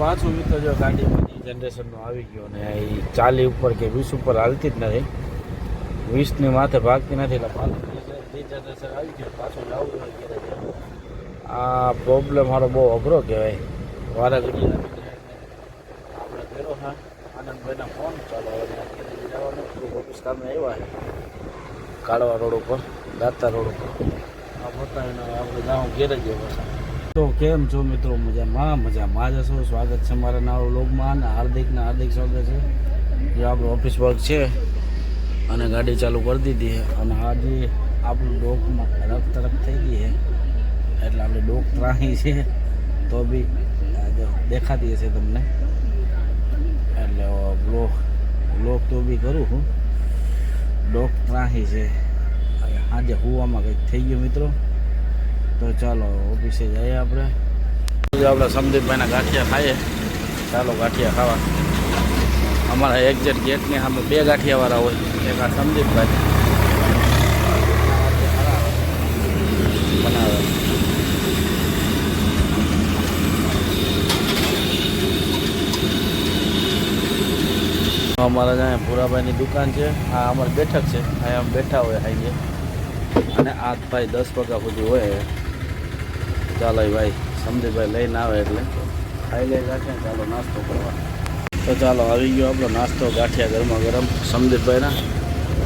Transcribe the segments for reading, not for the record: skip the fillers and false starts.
પાછું મિત્રો જો ગાડીમાં જનરેશનનો આવી ગયો ને એ 40 ઉપર કે 20 ઉપર હાલતી જ નથી, 20ની માથે ભાગતી નથી. એટલે પાછું જનરેશન આવી ગયું, પાછું જવું જોઈએ. આ પ્રોબ્લેમ મારો બહુ અઘરો કહેવાય. વારા ઘડી આપણે કર્યો હા આનંદભાઈના ફોન ચાલો જવાનું ઓફિસ કામે આવ્યા છે કાળવા રોડ ઉપર, દાતા રોડ ઉપર. આ બતાવીને આપણે જાઉં ઘેર જ પાછા. તો કેમ છો મિત્રો? મજામાં જશો. સ્વાગત છે મારા નવા વ્લોગમાં અને હાર્દિક સ્વાગત છે. જે આપણું ઓફિસ વર્ક છે અને ગાડી ચાલુ કરી દીધી છે અને આજે આપણું ડોકમાં રખ થઈ ગઈ છે એટલે આપણે ડોક ત્રાહી છે તો બી દેખાતી હશે તમને, એટલે બ્લોક તો બી કરું છું. ડોક ત્રાહી છે આજે હુવામાં કંઈક થઈ ગયું મિત્રો. તો ચાલો ઓફિસે જઈએ આપણે. સંદીપભાઈના ગાંઠિયા ખાઈએ. ચાલો ગાંઠિયા ખાવા. અમારા એક્ઝેક્ટ ગેટની સામે 2 ગાંઠિયાવાળા હોય, એક આ સંદીપભાઈ બનાવે. અમારા ત્યાં ભૂરાભાઈની દુકાન છે. આ અમારી બેઠક છે, અહીંયા બેઠા હોય હાઈએ અને આ ભાઈ 10 વાગ્યા સુધી હોય. ચાલો ભાઈ સંદીપભાઈ લઈને આવે એટલે ખાઈ લે ગાંઠિયા. ચાલો નાસ્તો કરવા. તો ચાલો આવી ગયો આપણો નાસ્તો, ગાંઠિયા ગરમા ગરમ સંદીપભાઈના.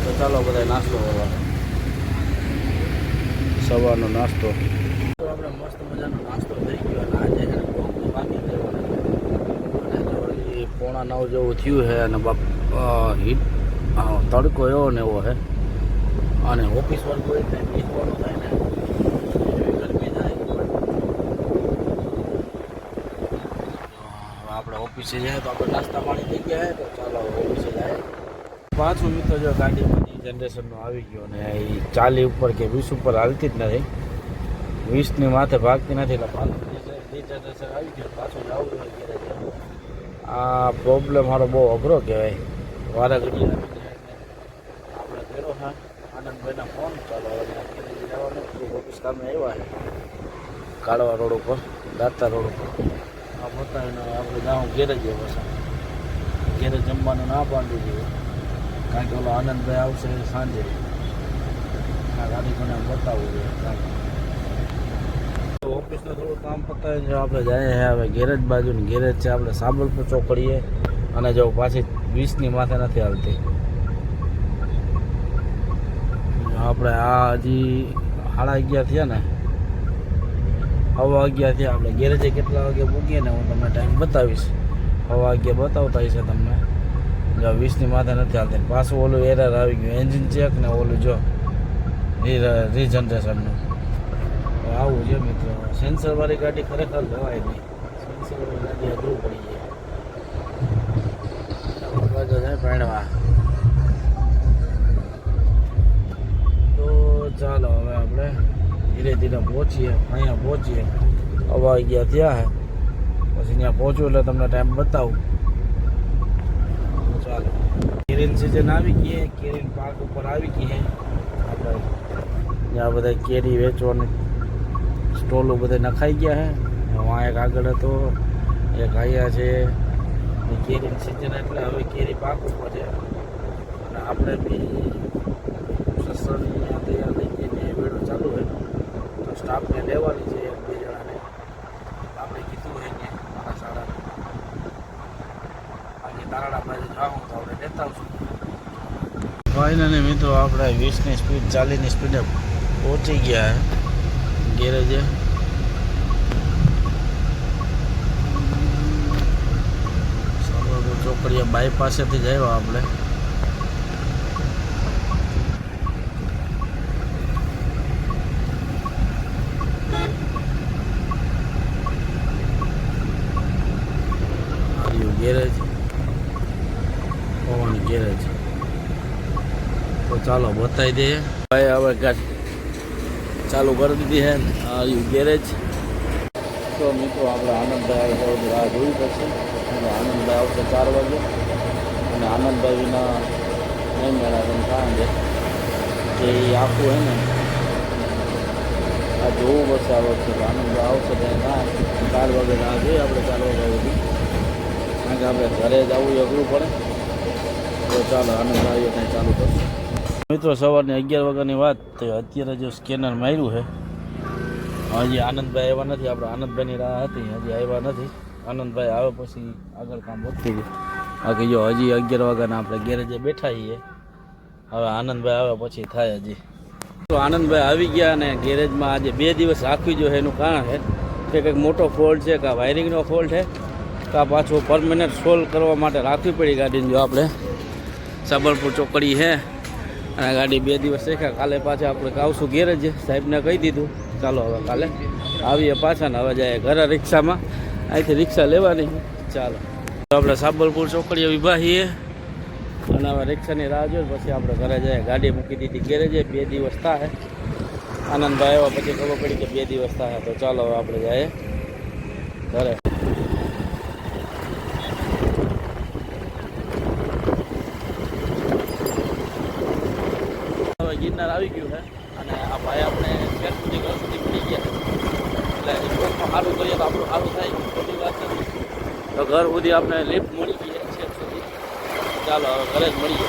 તો ચાલો બધા નાસ્તો કરવા. સવારનો નાસ્તો તો આપણે મસ્ત મજાનો નાસ્તો થઈ ગયો અને આજે બાકી પોણા 9 જેવું થયું છે અને હીટ તડકો એવો ને એવો છે અને ઓફિસ વર્ક હોય એટલે બેસવાનું થાય ને એવી ગરમી થાય. આપણે ઓફિસે જાય તો આપણે નાસ્તા પાણી થઈ ગયા તો ચાલો ઓફિસે જાય. પાછું મિત્રો જો ગાડીમાં જનરેશનનો આવી ગયો ને એ 40 ઉપર કે 20 ઉપર હાલતી જ નથી, 20ની માથે ભાગતી નથી. એટલે પાછું જનરેશન આવી ગયું, પાછું જવું જોઈએ. આ પ્રોબ્લેમ મારો બહુ અઘરો કહેવાય. વારા ઘડી આપણે કર્યો હા આનંદભાઈના ફોન ચાલો જવાનું ઓફિસ કામે આવ્યા છે કાળવા રોડ ઉપર, દાતા રોડ ઉપર. આ બતાવીને આપણે જાઉં ઘેર જ પાછા. ઘેરે જમવાનું ના પાડી દીધું કારણ કે ઓલો આનંદભાઈ આવશે સાંજે. આ ગાડી મને બતાવવું જોઈએ. ઓફિસનું થોડું કામ પતાવીને જો આપણે જઈએ હવે ગેરેજ બાજુ ને ગેરેજ છે આપણે સાબલપુર ચોકડીએ અને જો પાછી 20ની માથે નથી હાલતી. આપણે આ હજી 11:30 થયા ને, 11:15 થયા. આપણે ગેરેજે કેટલા વાગે પૂગીએ ને હું તમને ટાઈમ બતાવીશ. 11:15 બતાવતા હશે તમને. જો 20ની માથે નથી હાલતી. પાછું ઓલું એરર આવી ગયું, એન્જિન ચેક ને ઓલું જો રીજનરેશનનું આવું છે મિત્રો. સેન્સરવાળી ગાડી ખરેખર લેવાય નહીં, સેન્સરવાળી ગાડી અઘરું પડી જાય ભણવા. તો ચાલો હવે આપણે ધીરે ધીરે પહોંચીએ. અહીંયા પહોંચીએ 11:15 થયા છે, પછી ત્યાં પહોંચું એટલે તમને ટાઈમ બતાવું. ચાલો કેરીન સિઝન આવી ગઈ, કેરીન પાક ઉપર આવી ગઈ છે. આપણે ત્યાં બધા કેરી વેચવાની સ્ટોલો બધા નખાઈ ગયા છે. હું એક આગળ હતો, એક અહીંયા છે. કેરીની સિઝન એટલે હવે કેરી પાક ઉપર છે અને આપણે બી સસરની તૈયાર થઈ ગઈ વેળો ચાલુ હોય તો સ્ટાફને લેવાની છે 1-2 જણાને. આપણે કીધું હોય કે મારા શાળા બાકી તારાડા બાજુ જાઉં તો આપણે લેતા આવશું. ફાઇનલી મિત્રો આપણે 20ની સ્પીડ 40ની સ્પીડે પહોંચી ગયા ગેરેજે. ચોકડીયા બાયપાસેથી જ આવ્યા આપણે. ગેરેજ પવન ગેરેજ. તો ચાલો બતાવી દઈએ ભાઈ. હવે ગાડી ચાલુ કરી દીધી છે ગેરેજ. તો મિત્રો આપણે આનંદભાઈ આવે રાહ જોવી પડશે. આનંદભાઈ આવશે 4 વાગે અને આનંદભાઈ વિના નહીં મેળવે. કારણ કે એ આખું હોય ને આ જોવું પડશે આ વખતે. આનંદભાઈ આવશે ત્યાં 4 વાગે રાહ જોઈએ આપણે. 4 વાગ્યા સુધી કારણ કે આપણે ઘરે જ આવવું અઘરું પડે. તો ચાલો આનંદ આવ્યો ત્યાં ચાલુ કરશું. મિત્રો સવારની 11 વાગ્યાની વાત તો અત્યારે જો સ્કેનર માર્યું છે. હજી આનંદભાઈ આવ્યા નથી. આપણે આનંદભાઈની રાહ હતી, હજી આવ્યા નથી. આનંદભાઈ આવે પછી આગળ કામ વધતું ગયું. બાકી જો હજી 11 વાગ્યાના આપણે ગેરેજે બેઠા છીએ. હવે આનંદભાઈ આવે પછી થાય હજી. તો આનંદભાઈ આવી ગયા અને ગેરેજમાં આજે 2 દિવસ રાખવી જોઈએ. એનું કારણ છે કે કંઈક મોટો ફોલ્ટ છે, કાં વાયરિંગનો ફોલ્ટ છે, કાં પાછું પરમેનન્ટ સોલ્વ કરવા માટે રાખવી પડી ગાડીને. જો આપણે સાબરપુર ચોકડી છે અને ગાડી 2 દિવસ રાખ્યા. કાલે પાછા આપણે આવશું ગેરેજ, સાહેબને કહી દીધું. ચાલો હવે કાલે આવીએ પાછા ને હવે જાય ઘરે રિક્ષામાં. અહીંથી રિક્ષા લેવાની. ચાલો આપણે સાબરપુર ચોકડીએ ઊભા છીએ અને હવે રિક્ષાની રાહ જોઈએ પછી આપણે ઘરે જઈએ. ગાડી મૂકી દીધી ગેરેજે. 2 દિવસ થાય. આનંદભાઈ આવ્યા પછી ખબર પડી કે 2 દિવસ થાય. તો ચાલો હવે આપણે જઈએ ઘરે. હવે ગિરનાર આવી ગયું છે અને આ ભાઈ આપણે ઘર સુધી મળી ગયા. એટલે સારું કરીએ તો આપણું સારું થાય, ખોટી વાત નથી. તો ઘર સુધી આપણે લિફ્ટ મળી ગઈ છે સુધી. ચાલો હવે ઘરે જ મળીએ.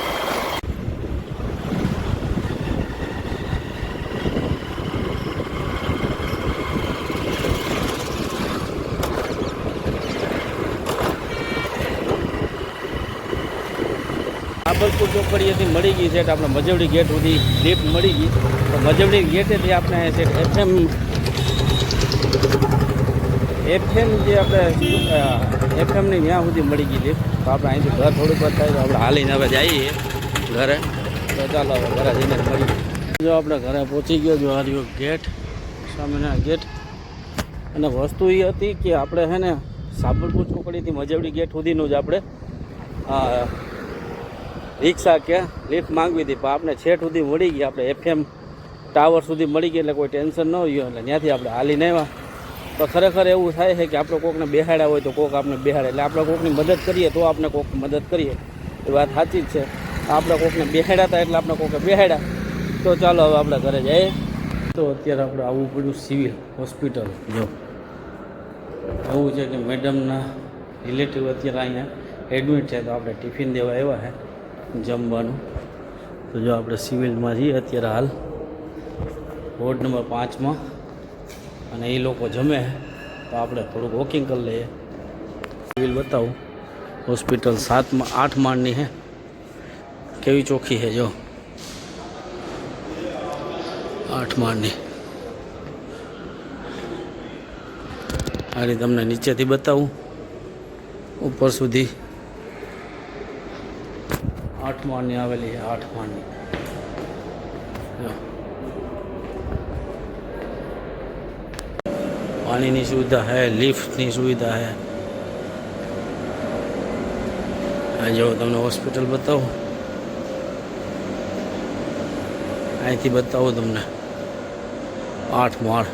સાબરપુર ચોકડીએથી મળી ગઈ છે આપણે મજવડી ગેટ સુધી લિફ્ટ મળી ગઈ. તો મજવડી ગેટેથી આપણે છે એફએમ જે આપણે એફએમની ત્યાં સુધી મળી ગઈ લિફ્ટ. તો આપણે અહીંથી ઘર થોડુંક જ થાય તો આપણે હાલીને હવે જઈએ ઘરે. તો ચાલો હવે ઘરે જઈને મળીએ. જો આપણે ઘરે પહોંચી ગયો. જો આ રહ્યો ગેટ, સામેના ગેટ. અને વસ્તુ એ હતી કે આપણે છે ને સાબરપુર ચોકડીથી મજવડી ગેટ સુધીનું જ આપણે રિક્ષા કે લિફ્ટ માંગવી હતી. પણ આપણે છેટ સુધી મળી ગઈ. આપણે એફએમ ટાવર સુધી મળી ગઈ એટલે કોઈ ટેન્શન ન હોય. એટલે ત્યાંથી આપણે હાલીને આવ્યા. તો ખરેખર એવું થાય છે કે આપણે કોકને બેહાડ્યા હોય તો કોક આપણે બેહાડે. એટલે આપણે કોકની મદદ કરીએ તો આપણે કોક મદદ કરીએ. એ વાત સાચી જ છે. આપણે કોકને બેહાડ્યા હતા એટલે આપણે કોકે બેહાડ્યા. તો ચાલો હવે આપણે ઘરે જઈએ. તો અત્યારે આપણે આવવું પડ્યું સિવિલ હોસ્પિટલ. જો એવું છે કે મેડમના રિલેટિવ અત્યારે અહીંયા એડમિટ છે. તો આપણે ટિફિન દેવા આવ્યા છે જમવાનું. તો જો આપણે સિવિલમાં છીએ અત્યારે હાલ વોર્ડ નંબર 5માં. અને એ લોકો જમે તો આપણે થોડુંક વોકિંગ કરી લઈએ. સિવિલ બતાવું. હોસ્પિટલ 8 માળની છે. કેવી ચોખ્ખી છે જો, 8 માળની. આની તમને નીચેથી બતાવું ઉપર સુધી. 8 માળની આવેલી છે. 8 માળની પાણીની સુવિધા है, લિફ્ટની સુવિધા है. આ જો તમને હોસ્પિટલ બતાવું. અહીંથી બતાવું તમને 8 માળ.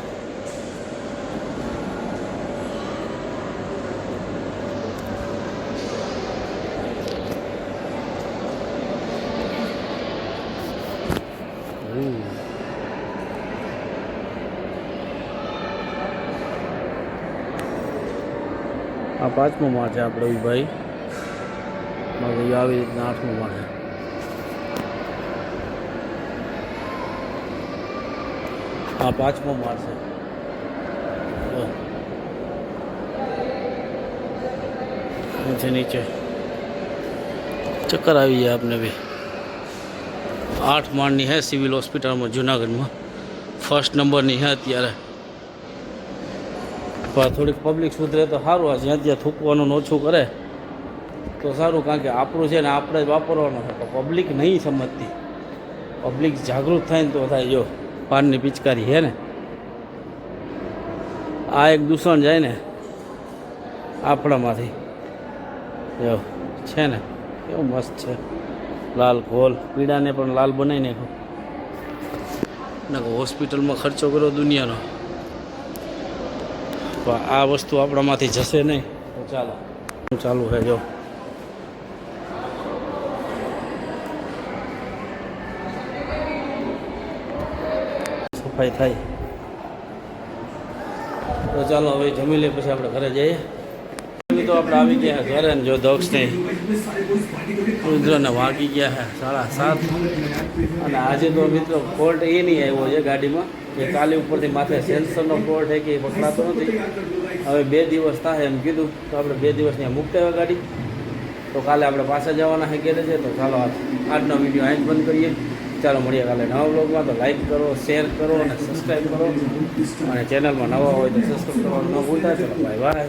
આ 5મો માળ છે આપણે ભાઈ. બાકી આવી રીતના 8મો માળ છે. આ 5મો માળ છે. નીચે ચક્કર આવી જાય આપને બી. 8 માળની है સિવિલ હોસ્પિટલમાં જુનાગઢમાં. 1st નંબરની છે અત્યારે. થોડીક પબ્લિક સુધરે તો સારું. આ જ્યાં ત્યાં થૂકવાનું ઓછું કરે તો સારું. કારણ કે આપણું છે ને આપણે જ વાપરવાનું છે. તો પબ્લિક નહીં સમજતી. પબ્લિક જાગૃત થાય ને તો થાય. જો પાનની પિચકારી છે ને, આ એક દૂષણ જાય ને આપણામાંથી. જો છે ને કેવું મસ્ત છે. લાલ ઘોલ પીડાને પણ લાલ બનાવી નાખો. હોસ્પિટલમાં ખર્ચો કર્યો દુનિયાનો. તો આ વસ્તુ આપણામાંથી જશે નહીં. તો ચાલો ચાલુ છે જો. સફાઈ થાય. તો ચાલો હવે જમી લઈએ પછી આપણે ઘરે જઈએ. મિત્રો આપણે આવી ગયા ઘરે ને જો દક્ષને રુદ્રને વાગી ગયા છે 7:30 અને આજે તો મિત્રો ફોલ્ટ એ નહીં આવ્યો છે ગાડીમાં કે કાલે ઉપરથી માથે સેન્સરનો ફોલ્ટ છે કે એ પકડાતો નથી. હવે 2 દિવસ થાય એમ કીધું તો આપણે 2 દિવસ ત્યાં મૂકતા આવ્યા ગાડી. તો કાલે આપણે પાછા જવાના છે ઘેરે છે. તો ચાલો આજનો વિડીયો અહીં જ બંધ કરીએ. ચાલો મળીએ કાલે નવા બ્લોગમાં. તો લાઈક કરો, શેર કરો અને સબસ્ક્રાઈબ કરો અને ચેનલમાં નવા હોય તો સબસ્ક્રાઈબ કરવાનું ન ભૂલતા. ચાલો બાય બાય.